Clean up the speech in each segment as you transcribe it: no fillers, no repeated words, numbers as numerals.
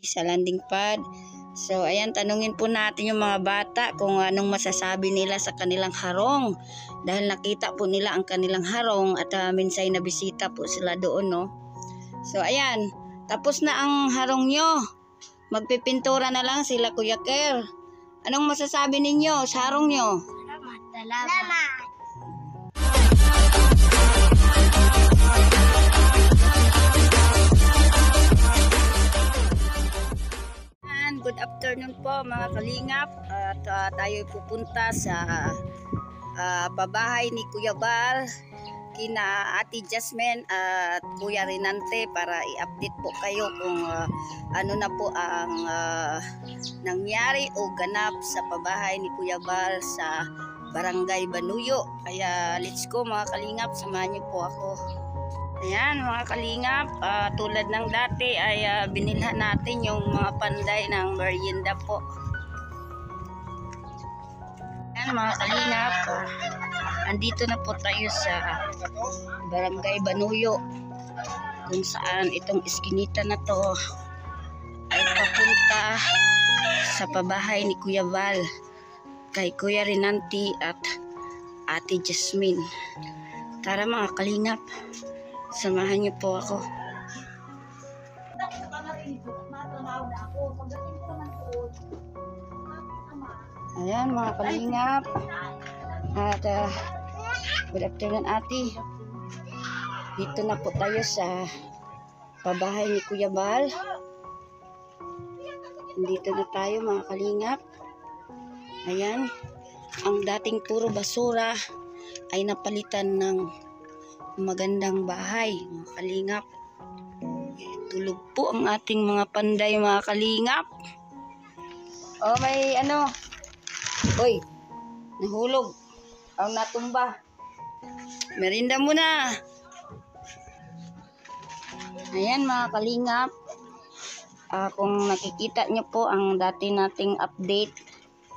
sa landing pad. So ayan, tanungin po natin yung mga bata kung anong masasabi nila sa kanilang harong. Dahil nakita po nila ang kanilang harong at minsay na bisita po sila doon, no. So ayan, tapos na ang harong nyo. Magpipintura na lang sila Kuya Ker. Anong masasabi ninyo sa harong nyo? Salamat. Good afternoon po mga kalingap, at tayo pupunta sa pabahay ni Kuya Bal, kina Ate Jasmine at Kuya Renante, para i-update po kayo kung ano na po ang nangyari o ganap sa pabahay ni Kuya Bal sa Barangay Banuyo. Kaya let's go mga kalingap, samahan niyo po ako. Ayan mga kalingap, tulad ng dati ay binilhan natin yung mga panday ng merienda po. Ayan mga kalingap, andito na po tayo sa Barangay Banuyo, kung saan itong iskinita na to ay papunta sa pabahay ni Kuya Val, kay Kuya Renanti at Ate Jasmine. Tara mga kalingap, samahan niyo po ako. Ayan mga kalingap, at good afternoon ate. Dito na po tayo sa pabahay ni Kuya Bal. Dito na tayo mga kalingap. Ayan, ang dating puro basura ay napalitan ng magandang bahay mga kalingap. Tulog po ang ating mga panday mga kalingap. Oh, may ano, oy, nahulog ang natumba. Merinda muna. Ayan mga kalingap, kung nakikita nyo po ang dati nating update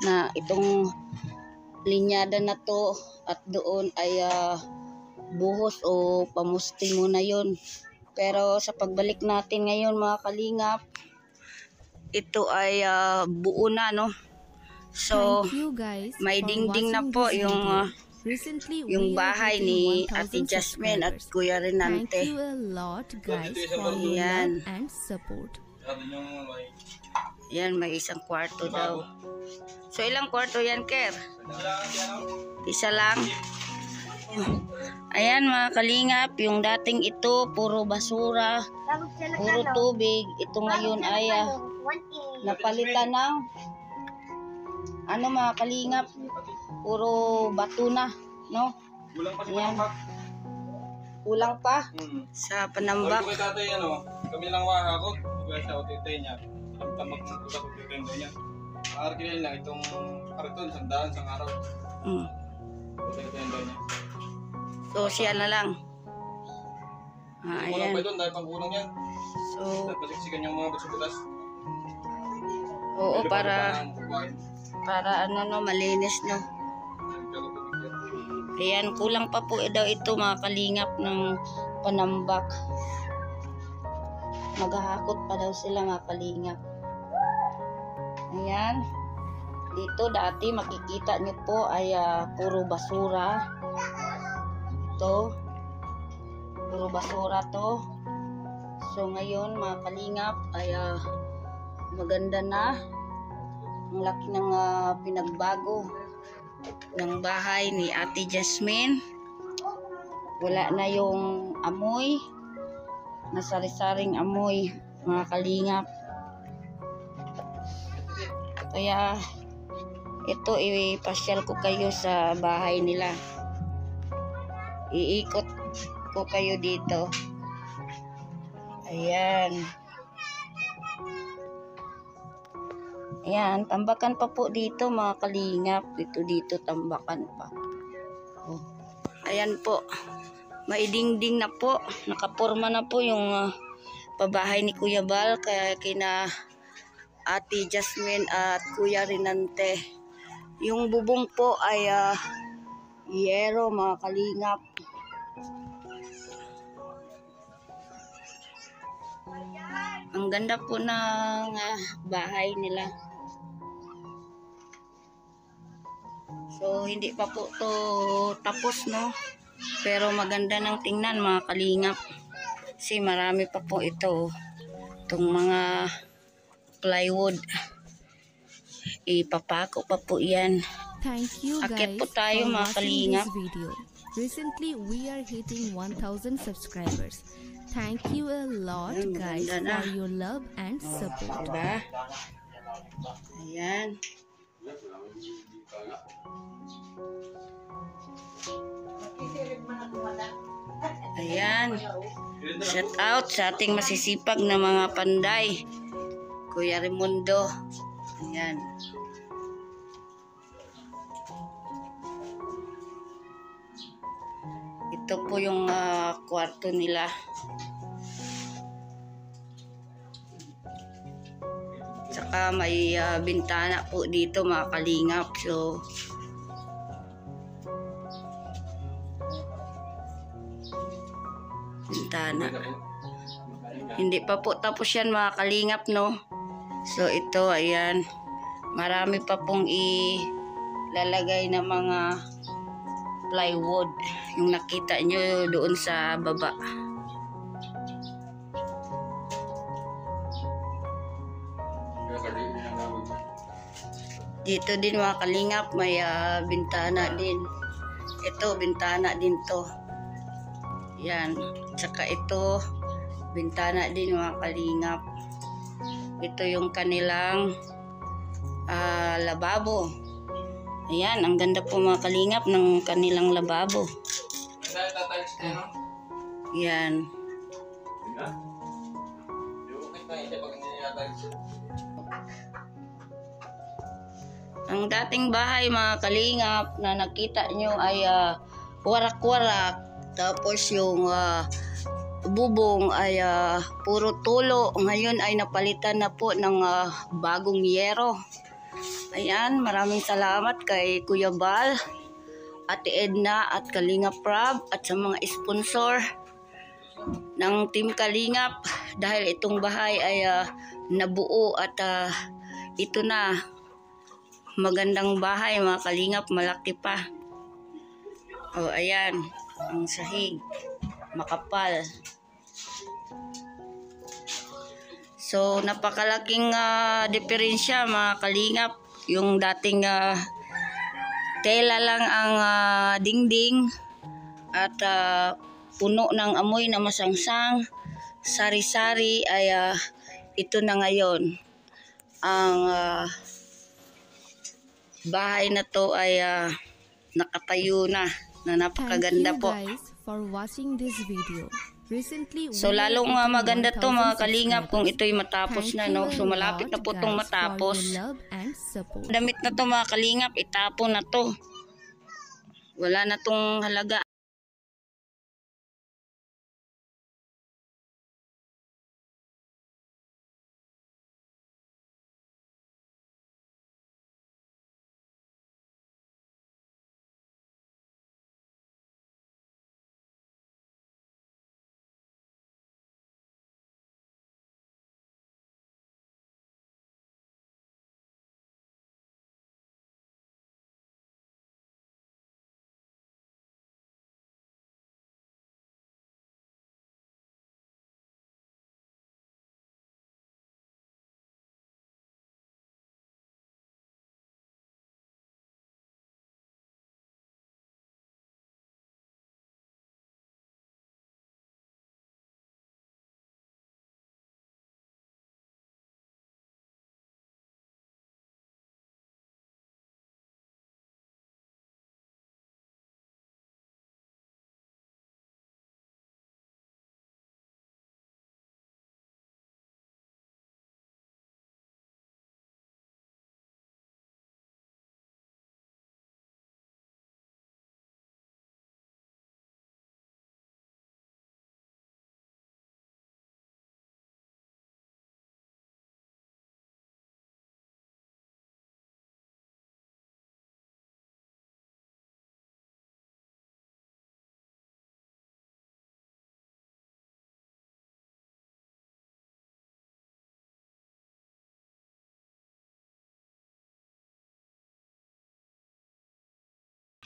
na itong linyada na to, at doon ay buhos o pamusti muna yun. Pero sa pagbalik natin ngayon mga kalingap, ito ay buo na, no. So may dingding na po yung bahay ni Ate Jasmine at Kuya Renante. Thank you a lot guys for your love and support. Yan, may isang kwarto daw. So ilang kwarto yan, Ker? Isa lang. Ayan mga kalingap, yung dating ito puro basura, puro tubig, ito ngayon ay napalitan ng ano mga kalingap, puro bato na, no? Ayan, kulang pa sa panambak. Kami lang wahakot, sa utitay niya, tamag ng utitay niya. Arkilin lang itong karton, sandaan, sang araw. Utitay niya. So siya na lang. Ayan. Pa doon dahil pangkulong yan. So pasiksikan yung mga butas. oo, para ano, no, malinis, no. Ayan, kulang pa po daw ito mga kalingap ng panambak. Maghahakot pa daw sila mga kalingap. Ayan, dito dati makikita nyo po ay puro basura. Ito, puro basura to. So ngayon mga kalingap ay maganda na. Ang laki ng pinagbago ng bahay ni Ate Jasmine. Wala na yung amoy, nasari-saring amoy mga kalingap. Kaya ito, ipasyal ko kayo sa bahay nila. Iikot ko kayo dito. Ayan. Ayan, tambakan pa po dito mga kalingap. Dito tambakan pa. Oh. Ayan po. Maidingding na po. Nakaporma na po yung pabahay ni Kuya Bal, kaya kina Ate Jasmine at Kuya Renante. Yung bubong po ay yero mga kalingap. Ang ganda po ng bahay nila. So, hindi pa po to tapos, no? Pero maganda ng tingnan, mga kalingap. Kasi marami pa po ito. Itong mga plywood. Ipapako pa po yan. Thank you Akit guys po tayo, for mga watching kalingap. this video. Recently, we are hitting 1,000 subscribers. Thank you a lot Ay, guys maganda na. for your love and support. Diba? Ayan. Ayan. Shout out sa ating masisipag na mga panday. Kuya Raimundo. Ayan. Ito po yung kwarto nila. Tsaka may bintana po dito, mga kalingap. So, bintana. Hindi pa po tapos yan, mga kalingap, no? So, ito, ayan. Marami pa pong ilalagay na mga plywood. Yung nakita nyo doon sa baba. Dito din, mga kalingap, may bintana din. Ito, bintana din to. Yan. Tsaka ito, bintana din, mga kalingap. Ito yung kanilang lababo. Ayan, ang ganda po, mga kalingap, ng kanilang lababo. Yan. Ang dating bahay, mga kalingap, na nakita nyo ay warak-warak. Tapos yung bubong ay puro tulo. Ngayon ay napalitan na po ng bagong yero. Ayan, maraming salamat kay Kuya Bal, Ate Edna at Kalingap Prab at sa mga sponsor ng Team Kalingap dahil itong bahay ay nabuo at ito na. Magandang bahay, mga kalingap, malaki pa. Oh, ayan, ang sahig, makapal. So, napakalaking diferensya, mga kalingap. Yung dating tela lang ang dingding at puno ng amoy na masangsang, sari-sari ay ito na ngayon. Ang bahay na to ay nakatayo na napakaganda po. Thank you guys for watching this video. Recently, So lalong maganda to, mga kalingap, kung ito'y matapos na, no? So malapit na po itong matapos. Damit na to, mga kalingap, itapon na to. Wala na tong halaga.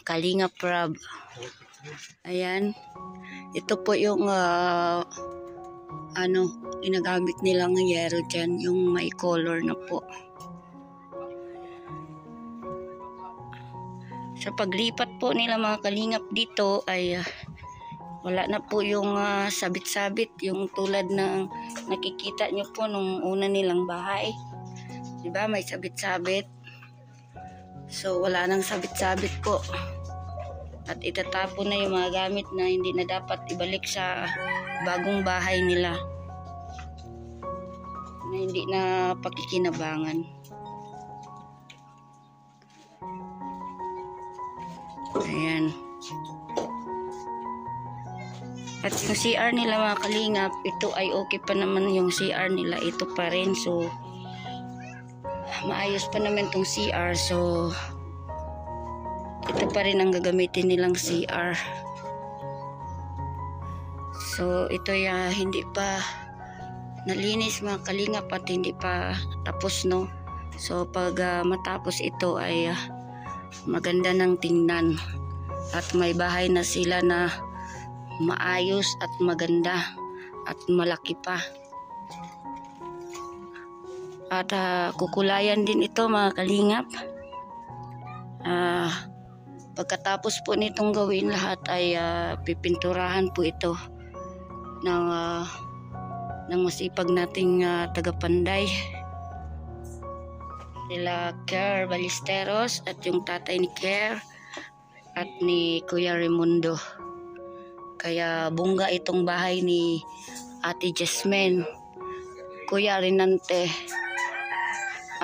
Kalinga Prab. Ayan. Ito po yung ginagamit nilang yero dyan. Yung may color na po. Sa paglipat po nila mga kalingap dito ay wala na po yung sabit-sabit. Yung tulad ng nakikita nyo po nung una nilang bahay. Diba may sabit-sabit. So wala nang sabit-sabit po. At itatapon na yung mga gamit na hindi na dapat ibalik sa bagong bahay nila. Na hindi na pakikinabangan. Ayan. At yung CR nila mga kalingap, ito ay okay pa naman yung CR nila. Ito pa rin. So, maayos pa naman tong CR. So, ito pa rin ang gagamitin nilang CR. So, ito hindi pa nalinis mga kalingap at hindi pa tapos, no. So, pag matapos ito ay maganda ng tingnan. At may bahay na sila na maayos at maganda at malaki pa. At kukulayan din ito mga kalingap. Pagkatapos po nitong gawin lahat ay pipinturahan po ito ng masipag nating tagapanday. Sila Kerr Ballesteros at yung tatay ni Kerr at ni Kuya Raimundo. Kaya bungga itong bahay ni Ate Jasmine, Kuya Rinante.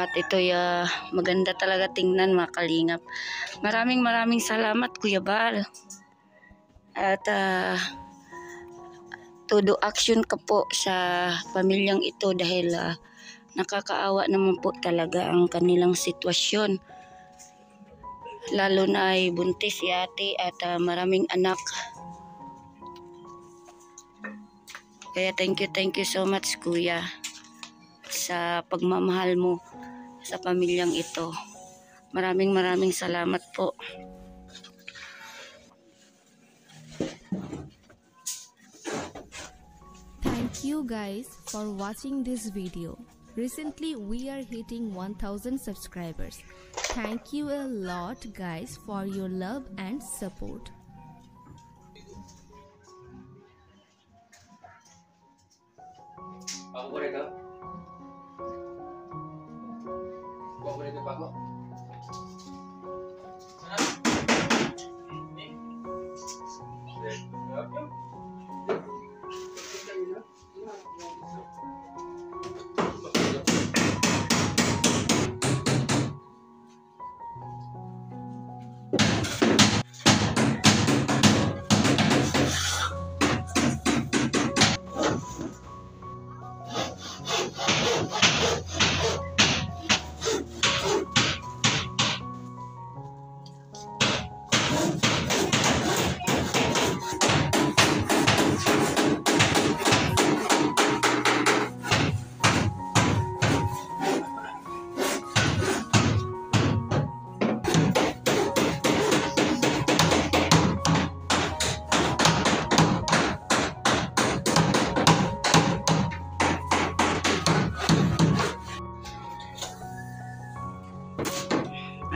At ito maganda talaga tingnan mga kalingap. Maraming salamat Kuya Bal. At todo action ka po sa pamilyang ito dahil nakakaawa naman po talaga ang kanilang sitwasyon. Lalo na ay buntis si ate at maraming anak. Kaya thank you so much Kuya sa pagmamahal mo sa pamilyang ito. Maraming salamat po. Thank you guys for watching this video. Recently we are hitting 1000 subscribers. Thank you a lot guys for your love and support. Ako ba ito? Ako ba ito pa ako?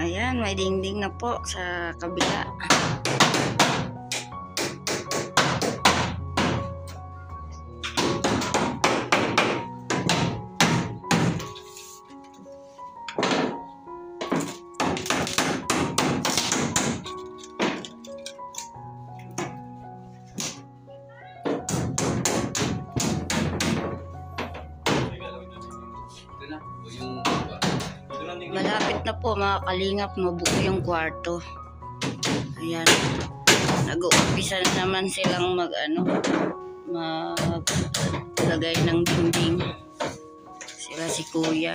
Ayan, may dingding na po sa kabila. Malapit na po mga kalingap, mabuo yung kwarto. Ayan. Nag-uumpisa na naman silang maglagay ng dingding. Sila si Kuya.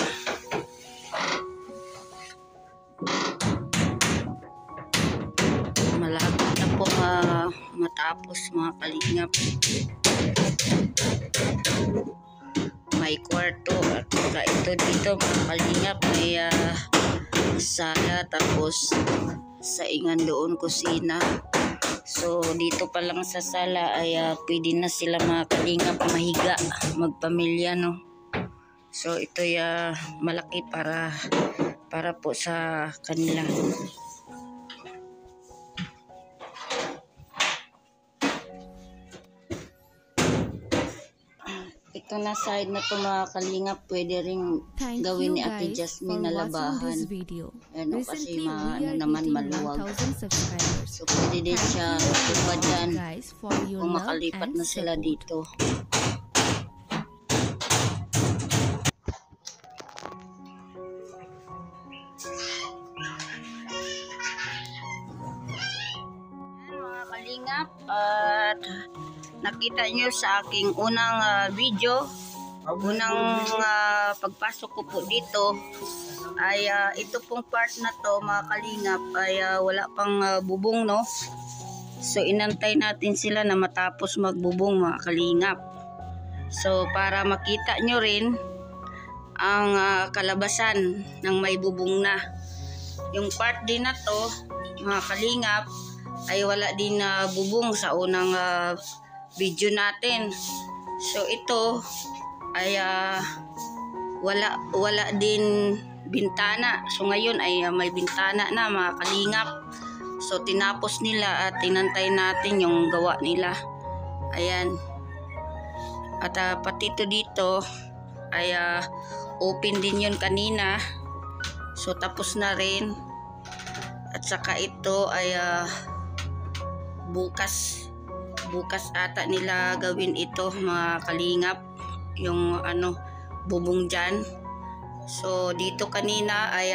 Malapit na po matapos mga kalingap. May kwarto at ito dito mga kalingap, may sala, tapos saingan doon, kusina. So dito pa lang sa sala ay pwede na sila mga kalingap mahiga, magpamilya, no. So ito malaki para po sa kanila. Ito na side na to mga kalingap, pwede ring Thank gawin ni you Ate guys Jasmine na for watching labahan. this video. Ano, kasi Recently, we are naman hitting maluwag. 1,000 subscribers. So pwede din Thank siya you a tuba lot, dyan guys, for your kung love makalipat and na sila support. dito. Mga kalingap, at nakita nyo sa aking unang video, unang pagpasok ko po dito ay ito pong part na to mga kalingap ay wala pang bubong, no. So inantay natin sila na matapos magbubong mga kalingap. So para makita nyo rin ang kalabasan ng may bubong na. Yung part din na to mga kalingap ay wala din bubong sa unang video natin. So ito ay wala din bintana. So ngayon ay may bintana na mga kalingap. So tinapos nila at tinantay natin yung gawa nila. Ayan. At pati ito dito ay open din yun kanina. So tapos na rin. At saka ito ay bukas ata nila gawin ito mga kalingap, yung bubong dyan. So dito kanina ay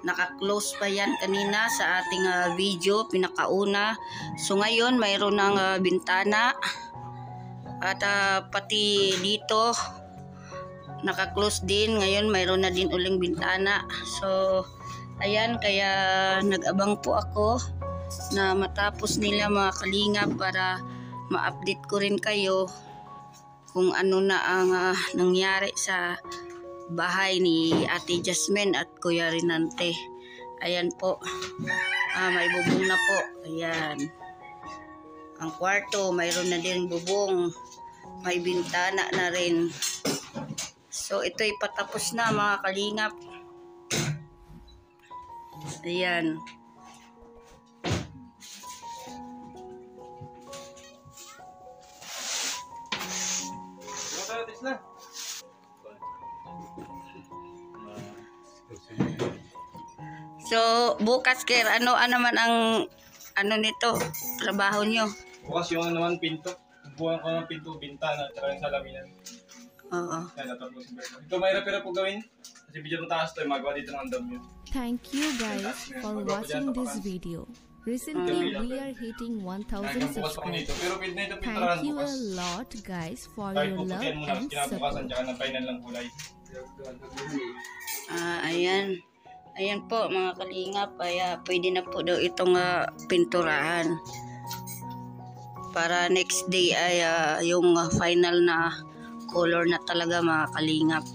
naka-close pa yan kanina sa ating video pinakauna. So ngayon mayroon ng bintana at pati dito naka-close din. Ngayon mayroon na din uling bintana. So ayan, kaya nag-abang po ako na matapos nila mga kalingap para ma-update ko rin kayo kung ano na ang nangyari sa bahay ni Ate Jasmine at Kuya Rinante. Ayan po, may bubong na po. Ayan, ang kwarto mayroon na din bubong, may bintana na rin. So ito'y patapos na mga kalingap. Ayan. So bukas Ker, ano man ang nito trabaho nyo? Bukas yung naman pinto. Buwan ko ng pinto, bintana, at saka yung salaminan. Oo. Yan, natapos. Ito may repair po gawin. Kasi video ng taas to, magawa dito ng andam nyo. Thank you guys for watching this video. Recently, we are hitting 1,000 subscribers. Pero pinto ito, pintaran Thank you bukas. a lot guys for Kahit your love puputian muna, and kinabukasan, support. tsaka napahinan lang kulay. Ayan. Ayan po mga kalingap, ay pwede na po daw itong pinturahan. Para next day ay yung final na color na talaga mga kalingap.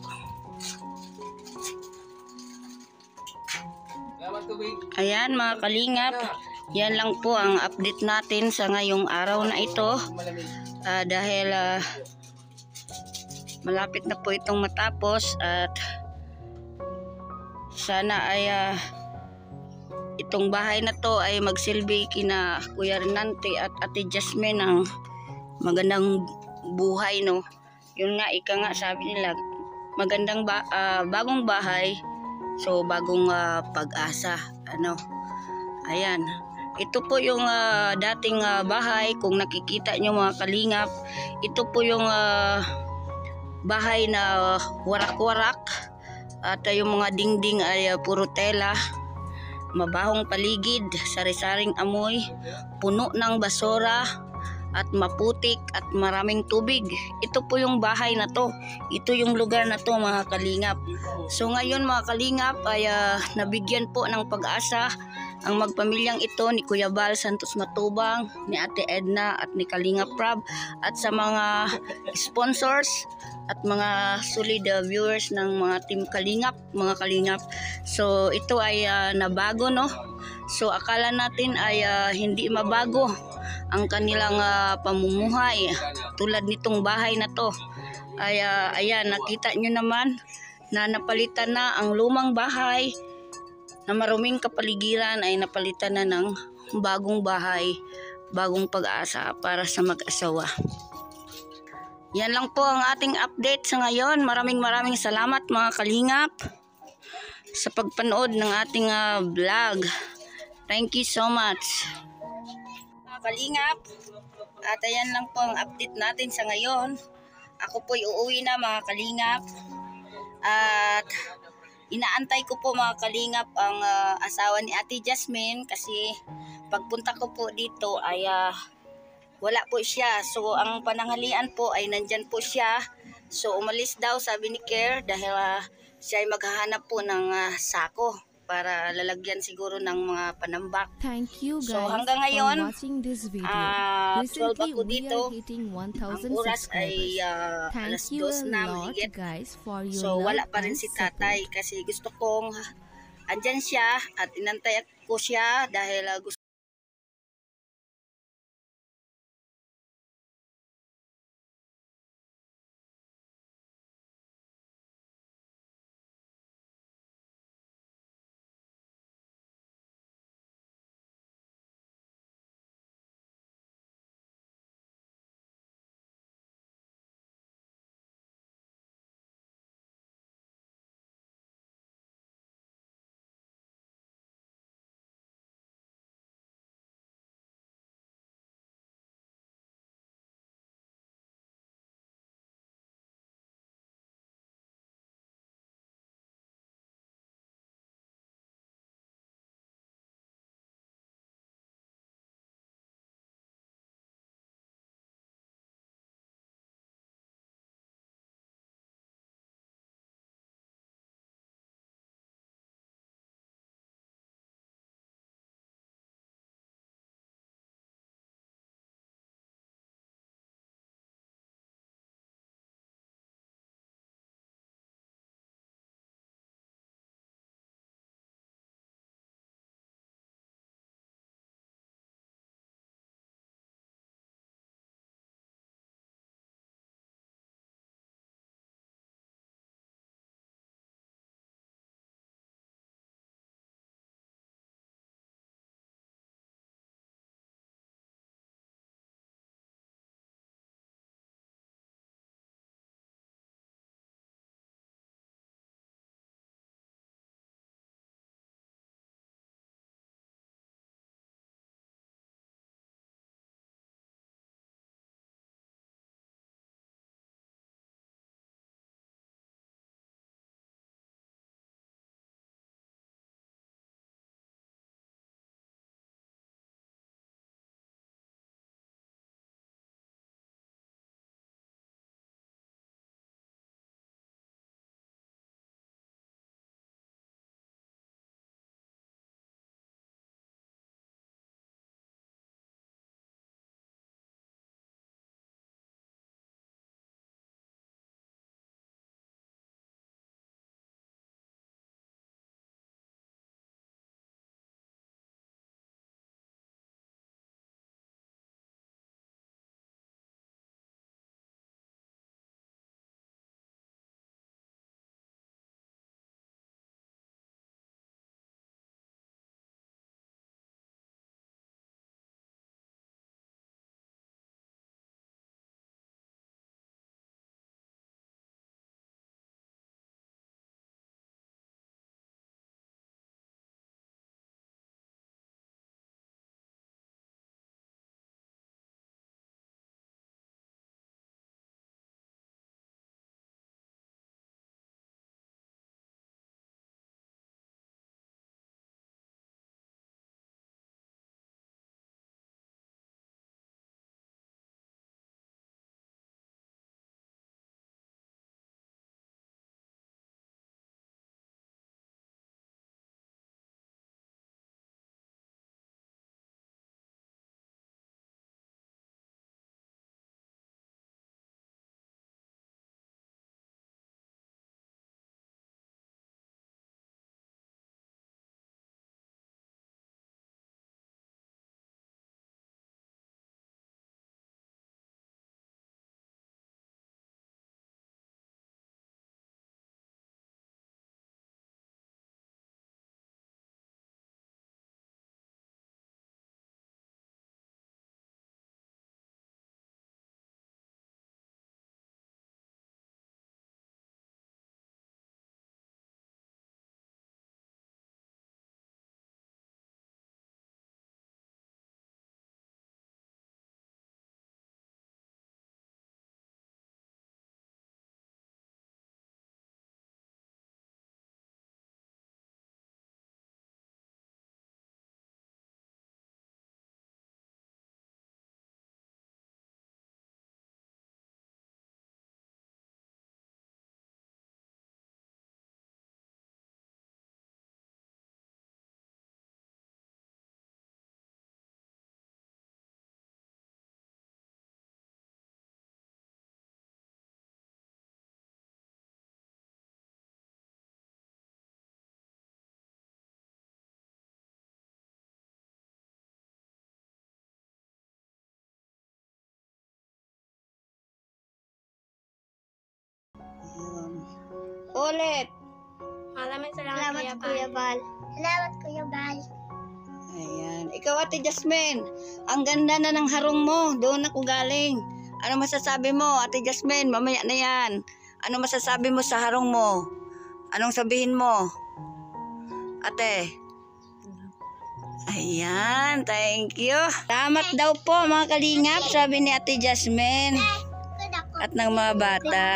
Ayan mga kalingap, yan lang po ang update natin sa ngayong araw na ito. Dahil malapit na po itong matapos at sana ay itong bahay na to ay magsilbi kina Kuya Rinante at Ate Jasmine ng magandang buhay, no. Yun nga, ika nga sabi nila, magandang bagong bahay, so bagong pag-asa, ayan. Ito po yung dating bahay, kung nakikita nyo mga kalingap, ito po yung bahay na warak-warak. At yung mga dingding ay puro tela, mabahong paligid, sari-saring amoy, puno ng basura, at maputik at maraming tubig. Ito po yung bahay na to. Ito yung lugar na to mga kalingap. So ngayon mga kalingap ay nabigyan po ng pag-asa ang magpamilyang ito ni Kuya Bal Santos Matubang, ni Ate Edna at ni Kalinga Prab, at sa mga sponsors at mga solid viewers ng mga Team Kalingap, mga Kalingap. So ito ay nabago, no? So akala natin ay hindi mabago ang kanilang pamumuhay tulad nitong bahay na to. Ay ayan, nakita nyo naman na napalitan na ang lumang bahay na maruming kapaligiran, ay napalitan na ng bagong bahay, bagong pag-asa para sa mag-asawa. Yan lang po ang ating update sa ngayon. Maraming salamat mga Kalingap sa pagpanood ng ating vlog. Thank you so much mga Kalingap. At ayan lang po ang update natin sa ngayon. Ako po'y uuwi na mga Kalingap. At inaantay ko po mga Kalingap ang asawa ni Ate Jasmine, kasi pagpunta ko po dito ay wala po siya. So ang pananghalian po ay nandyan po siya. So umalis daw, sabi ni Care, dahil siya ay maghahanap po ng sako para lalagyan siguro ng mga panambak. Thank you So, guys hanggang ngayon, for watching this video. 12 Recently, ako we dito. are hitting Ang 1,000 oras ay subscribers. alas Thank you 2 a na lot mahigit. guys for your So love wala pa rin and si tatay, support. kasi gusto kong andyan siya at inantay ko siya dahil gusto ulit. Maraming salamat, Kuya Bal. Salamat, Kuya Bal. Ayan. Ikaw, Ate Jasmine, ang ganda na ng harong mo. Doon ako galing. Ano masasabi mo, Ate Jasmine? Mamaya na yan. Ano masasabi mo sa harong mo? Anong sabihin mo? Ate? Ayan, thank you. Salamat daw po mga kalingap, sabi ni Ate Jasmine. At ng mga bata.